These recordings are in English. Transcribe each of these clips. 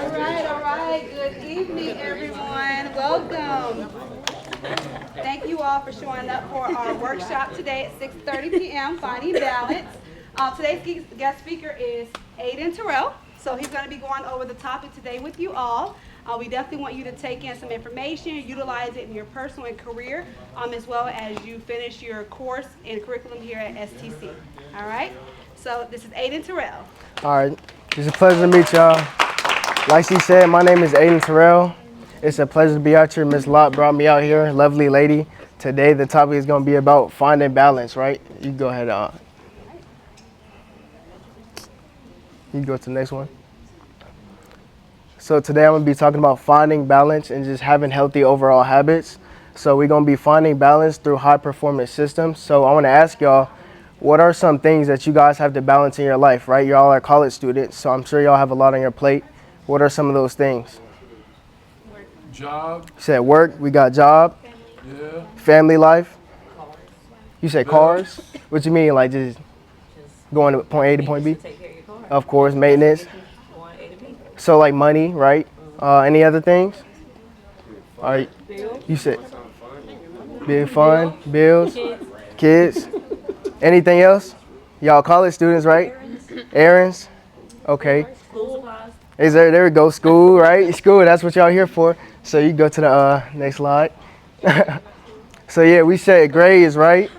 All right. Good evening, everyone. Welcome. Thank you all for showing up for our workshop today at 6:30 p.m. Finding Balance. Today's guest speaker is Aiden Terrell. So he's going to be going over the topic today with you all. We definitely want you to take in some information, utilize it in your personal and career, as well as you finish your course and curriculum here at STC. All right. So this is Aiden Terrell. All right, it's a pleasure to meet y'all. Like she said, my name is Aiden Terrell. It's a pleasure to be out here. Miss Lott brought me out here, lovely lady. Today the topic is going to be about finding balance, right? You can go ahead. You can go to the next one. So today I'm going to be talking about finding balance and just having healthy overall habits. So we're going to be finding balance through high performance systems. So I want to ask y'all, what are some things that you guys have to balance in your life, right? Y'all are college students, so I'm sure y'all have a lot on your plate. What are some of those things? Job. You said work, we got job. Yeah. Family life. You said cars? What you mean, like just going to point A to point B? Of course, maintenance. So like money, right? Any other things? All right. You said being fun, bills, kids. Anything else? Y'all college students, right? Errands. Okay. There we go. School, right? School, that's what y'all here for. So you go to the next slide. So yeah, we said grades, right?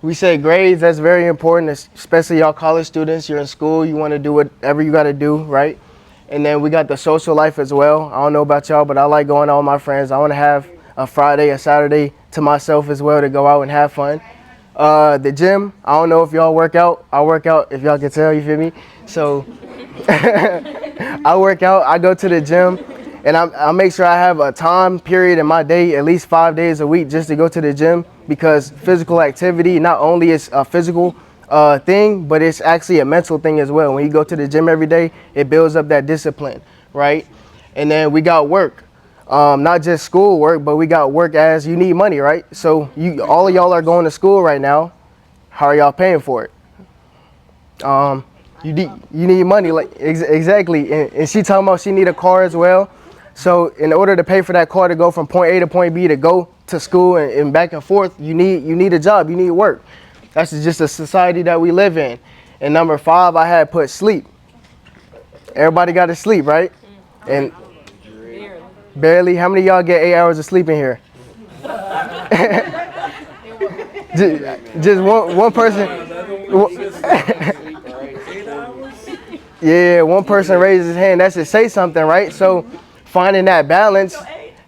We said grades, that's very important, especially y'all college students. You're in school, you want to do whatever you got to do, right? And then we got the social life as well. I don't know about y'all, but I like going out with my friends. I want to have a Friday, a Saturday to myself as well to go out and have fun. The gym, I don't know if y'all work out. I work out, if y'all can tell, you feel me? So I work out, I go to the gym, and I make sure I have a time period in my day, at least 5 days a week, just to go to the gym, because physical activity not only is a physical thing, but it's actually a mental thing as well. When you go to the gym every day, it builds up that discipline, right? And then we got work. Not just school work, but we got work as you need money, right? So all of y'all are going to school right now. How are y'all paying for it? You need money, like exactly. And she talking about she need a car as well. So in order to pay for that car to go from point A to point B to go to school and back and forth, you need a job, you need work. That's just a society that we live in. And number 5, I had put sleep. Everybody got to sleep, right? And barely. How many of y'all get 8 hours of sleep in here? just one person. Yeah, one person raised his hand. That should say something, right? So finding that balance.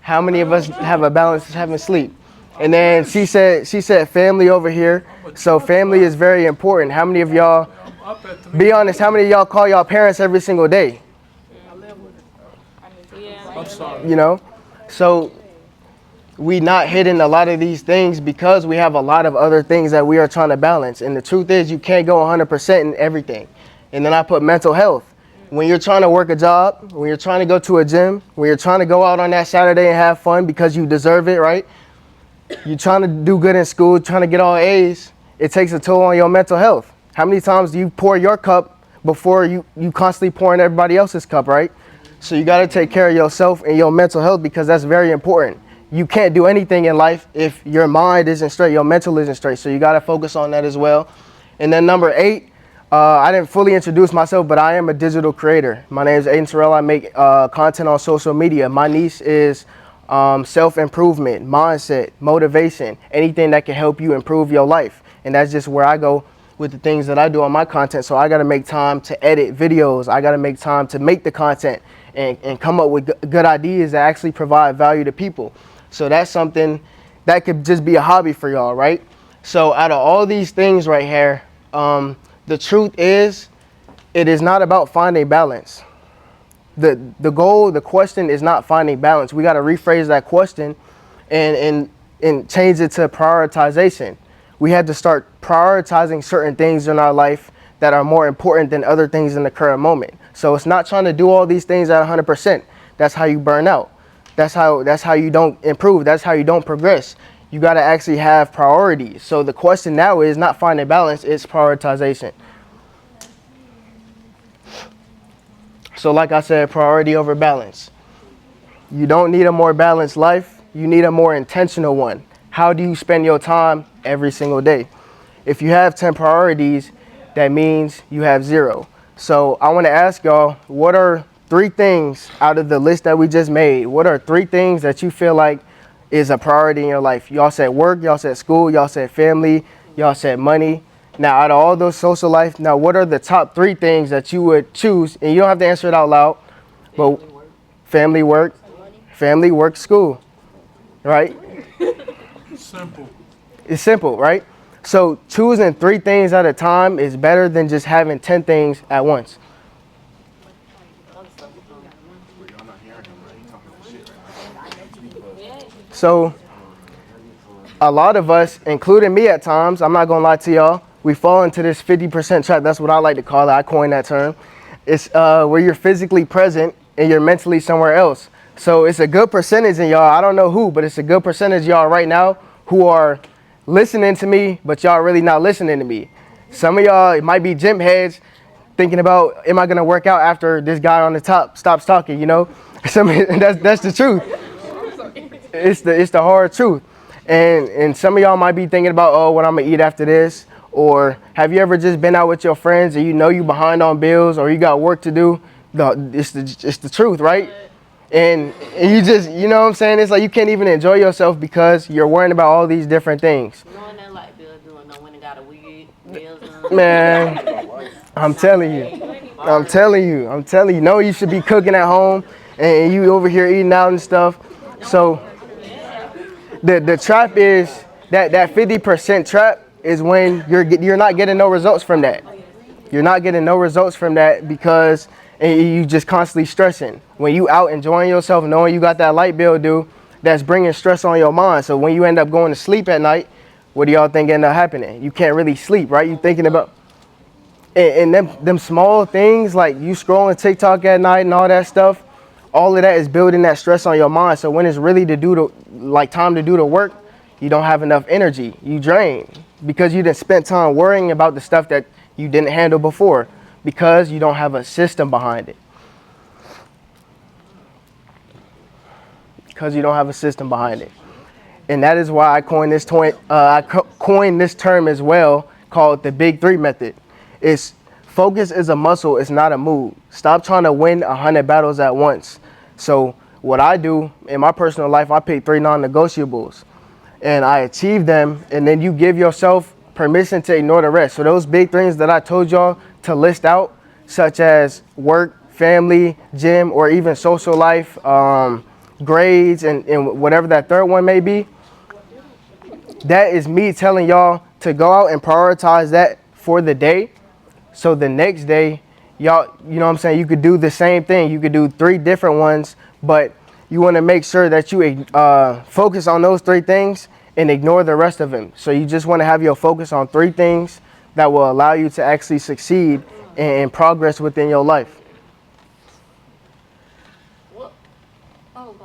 How many of us have a balance having sleep? And then she said family over here. So family is very important. How many of y'all, be honest, how many of y'all call y'all parents every single day? I'm sorry. You know, so we not hitting a lot of these things because we have a lot of other things that we are trying to balance. And the truth is you can't go 100% in everything. And then I put mental health. When you're trying to work a job, when you're trying to go to a gym, when you're trying to go out on that Saturday and have fun because you deserve it, right? You're trying to do good in school, trying to get all A's. It takes a toll on your mental health. How many times do you pour your cup before you constantly pouring everybody else's cup, right? So you got to take care of yourself and your mental health because that's very important. You can't do anything in life if your mind isn't straight, your mental isn't straight. So you got to focus on that as well. And then number 8, I didn't fully introduce myself, but I am a digital creator. My name is Aiden Terrell. I make content on social media. My niche is self-improvement, mindset, motivation, anything that can help you improve your life. And that's just where I go with the things that I do on my content. So I got to make time to edit videos. I got to make time to make the content and come up with good ideas that actually provide value to people. So that's something that could just be a hobby for y'all, right? So out of all these things right here, the truth is, it is not about finding balance. The goal, the question is not finding balance. We got to rephrase that question and change it to prioritization. We had to start prioritizing certain things in our life that are more important than other things in the current moment. So it's not trying to do all these things at 100%. That's how you burn out. That's how you don't improve. That's how you don't progress. You got to actually have priorities. So the question now is not finding balance, it's prioritization. So like I said, priority over balance. You don't need a more balanced life. You need a more intentional one. How do you spend your time every single day? If you have 10 priorities, that means you have 0. So I want to ask y'all, what are 3 things out of the list that we just made? What are 3 things that you feel like is a priority in your life? Y'all said work, y'all said school, y'all said family, y'all said money. Now, out of all those social life, now what are the top 3 things that you would choose? And you don't have to answer it out loud, but family, work, school, right? Simple. It's simple, right? So choosing 3 things at a time is better than just having 10 things at once. So a lot of us, including me at times, I'm not gonna lie to y'all, we fall into this 50% trap. That's what I like to call it. I coined that term. It's where you're physically present and you're mentally somewhere else. So it's a good percentage in y'all, I don't know who, but it's a good percentage of y'all right now who are listening to me, but y'all really not listening to me. Some of y'all, it might be gym heads thinking about, am I gonna work out after this guy on the top stops talking, you know? That's the truth. It's the hard truth. And some of y'all might be thinking about, oh, what I'm gonna eat after this. Or have you ever just been out with your friends and you know you behind on bills or you got work to do? It's the truth, right? And you just, you know what I'm saying? It's like you can't even enjoy yourself because you're worrying about all these different things. Knowing that light bill doing, no one got a wig, bills on. Man, I'm telling you. No, you should be cooking at home and you over here eating out and stuff. So the trap is that 50% trap is when you're not getting no results from that. You're not getting no results from that because you just constantly stressing. When you out enjoying yourself, knowing you got that light bill due, that's bringing stress on your mind. So when you end up going to sleep at night, what do y'all think end up happening? You can't really sleep, right? You thinking about, and them small things like you scrolling TikTok at night and all that stuff, all of that is building that stress on your mind. So when it's really time to do the work, you don't have enough energy. You drain because you didn't spend time worrying about the stuff that you didn't handle before because you don't have a system behind it. Because you don't have a system behind it. And that is why I coined this term as well called the Big 3 method. It's focus is a muscle, it's not a mood. Stop trying to win 100 battles at once. So what I do in my personal life, I pick 3 non-negotiables and I achieve them, and then you give yourself permission to ignore the rest. So those big things that I told y'all to list out, such as work, family, gym, or even social life, grades, and whatever that third one may be, that is me telling y'all to go out and prioritize that for the day. So the next day, y'all, you know what I'm saying, you could do the same thing. You could do 3 different ones, but you want to make sure that you focus on those 3 things and ignore the rest of them. So you just want to have your focus on 3 things that will allow you to actually succeed and progress within your life. What? Oh,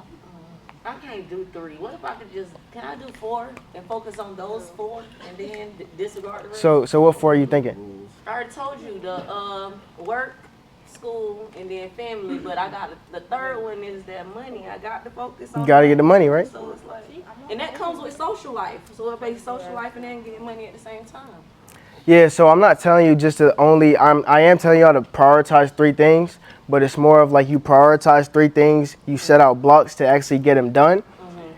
I can't do 3. What if I could can I do 4 and focus on those 4 and then disregard the rest? So what 4 are you thinking? I already told you the work, school, and then family, but I got the third one is that money. I got to focus on. You got to get the money, right? So it's like, and that comes with social life. So if they social life and then get money at the same time. Yeah, so I'm not telling you just to I am telling y'all to prioritize 3 things, but it's more of like you prioritize 3 things, you set out blocks to actually get them done.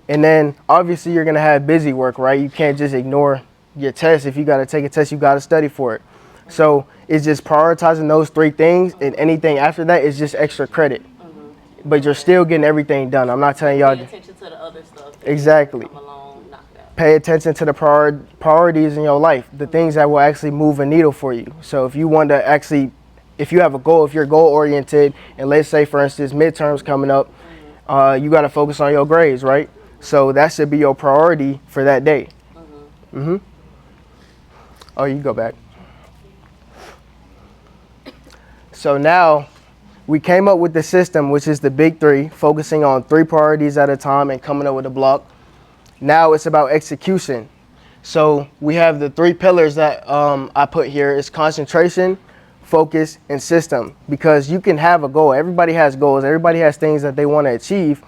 And then obviously you're going to have busy work, right? You can't just ignore your test. If you got to take a test, you got to study for it. So it's just prioritizing those 3 things, and anything after that is just extra credit. But you're still getting everything done. I'm not telling y'all. Pay attention to the other stuff. Exactly. Come along, knock it out. Pay attention to the priorities in your life, the things that will actually move a needle for you. So if you want to actually, if you have a goal, if you're goal oriented, and let's say for instance midterms coming up, you got to focus on your grades, right? So that should be your priority for that day. Oh, you can go back. So now we came up with the system, which is the Big 3, focusing on 3 priorities at a time and coming up with a block. Now it's about execution. So we have the 3 pillars that I put here. It's concentration, focus, and system, because you can have a goal. Everybody has goals. Everybody has things that they want to achieve,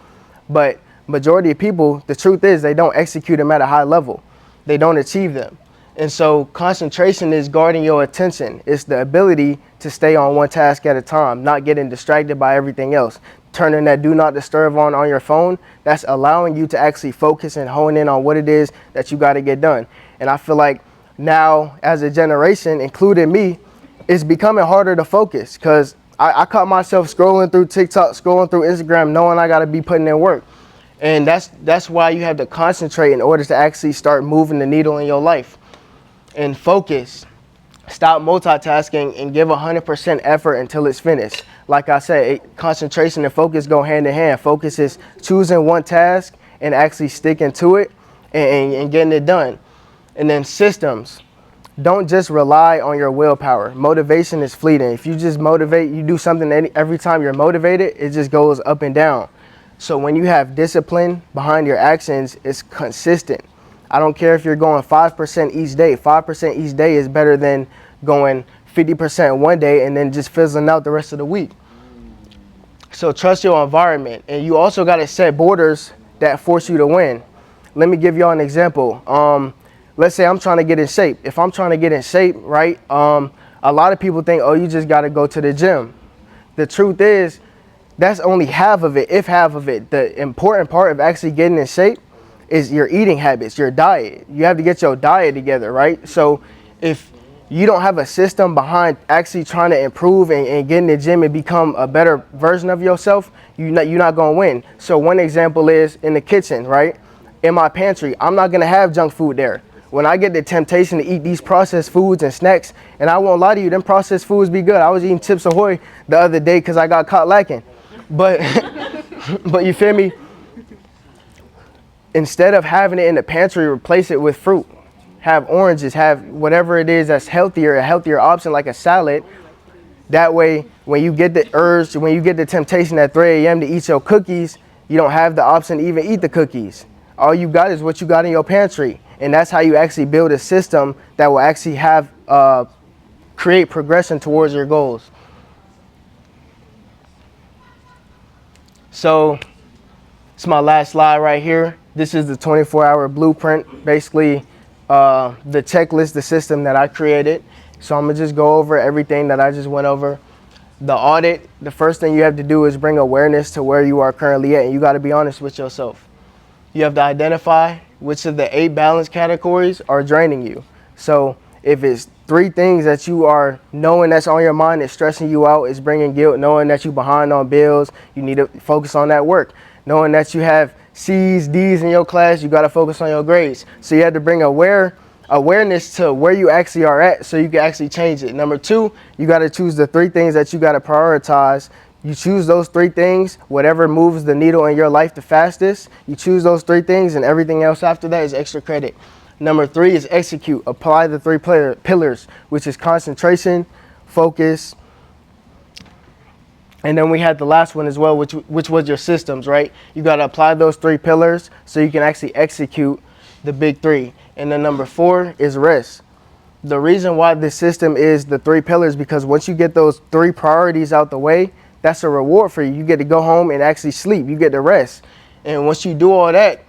but majority of people, the truth is, they don't execute them at a high level. They don't achieve them. And so concentration is guarding your attention. It's the ability to stay on one task at a time, not getting distracted by everything else. Turning that do not disturb on your phone, that's allowing you to actually focus and hone in on what it is that you got to get done. And I feel like now, as a generation, including me, it's becoming harder to focus, because I caught myself scrolling through TikTok, scrolling through Instagram, knowing I got to be putting in work. And that's why you have to concentrate in order to actually start moving the needle in your life. And focus. Stop multitasking and give 100% effort until it's finished. Like I said, concentration and focus go hand in hand. Focus is choosing one task and actually sticking to it and getting it done. And then systems. Don't just rely on your willpower. Motivation is fleeting. If you just motivate, you do something every time you're motivated, it just goes up and down. So when you have discipline behind your actions, it's consistent. I don't care if you're going 5% each day. 5% each day is better than going 50% one day and then just fizzling out the rest of the week. So trust your environment. And you also got to set borders that force you to win. Let me give y'all an example. Let's say I'm trying to get in shape. If I'm trying to get in shape, right, a lot of people think, oh, you just got to go to the gym. The truth is, that's only half of it, if half of it. The important part of actually getting in shape is your eating habits, your diet. You have to get your diet together, right? So if you don't have a system behind actually trying to improve and get in the gym and become a better version of yourself, you're not going to win. So one example is in the kitchen, right? In my pantry, I'm not going to have junk food there. When I get the temptation to eat these processed foods and snacks, and I won't lie to you, them processed foods be good. I was eating Chips Ahoy the other day because I got caught lacking. But, but you feel me? Instead of having it in the pantry, replace it with fruit. Have oranges, have whatever it is that's healthier, a healthier option like a salad. That way, when you get the urge, when you get the temptation at 3 a.m. to eat your cookies, you don't have the option to even eat the cookies. All you got is what you got in your pantry. And that's how you actually build a system that will actually have, create progression towards your goals. So, it's my last slide right here. This is the 24-hour blueprint, basically the checklist, the system that I created. So I'm gonna just go over everything that I just went over. The audit, the first thing you have to do is bring awareness to where you are currently at, and you gotta be honest with yourself. You have to identify which of the 8 balance categories are draining you. So if it's 3 things that you are knowing that's on your mind, that's stressing you out, is bringing guilt, knowing that you're behind on bills, you need to focus on that work. Knowing that you have C's, D's in your class, you got to focus on your grades. So you have to bring awareness to where you actually are at so you can actually change it. Number 2, you got to choose the 3 things that you got to prioritize. You choose those 3 things, whatever moves the needle in your life the fastest, you choose those 3 things, and everything else after that is extra credit. Number 3 is execute. Apply the 3 pillars, which is concentration, focus, and then we had the last one as well, which was your systems, right? You got to apply those 3 pillars so you can actually execute the big 3. And then number 4 is rest. The reason why this system is the 3 pillars, because once you get those 3 priorities out the way, that's a reward for you. You get to go home and actually sleep. You get to rest. And once you do all that,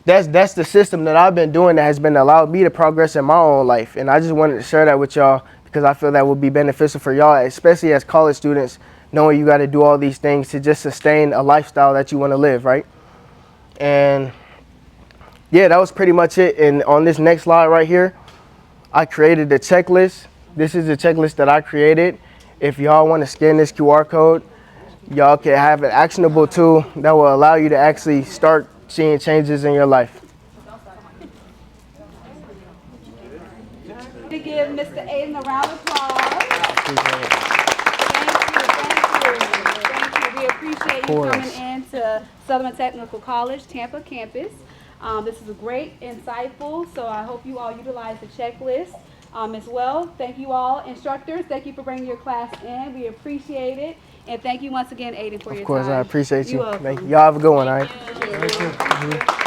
that's the system that I've been doing that has been allowed me to progress in my own life. And I just wanted to share that with y'all because I feel that will be beneficial for y'all, especially as college students, knowing you got to do all these things to just sustain a lifestyle that you want to live, right? And yeah, that was pretty much it. And on this next slide right here, I created the checklist. This is the checklist that I created. If y'all want to scan this QR code, y'all can have an actionable tool that will allow you to actually start seeing changes in your life. To give Mr. Aiden a round of applause. Thank you. We appreciate you coming in to Southern Technical College, Tampa campus. This is a great, insightful, so I hope you all utilize the checklist as well. Thank you all, instructors. Thank you for bringing your class in. We appreciate it. And thank you once again, Aiden, for your time. Of course, I appreciate you. You're welcome. Thank you. Y'all have a good one, all right? Thank you.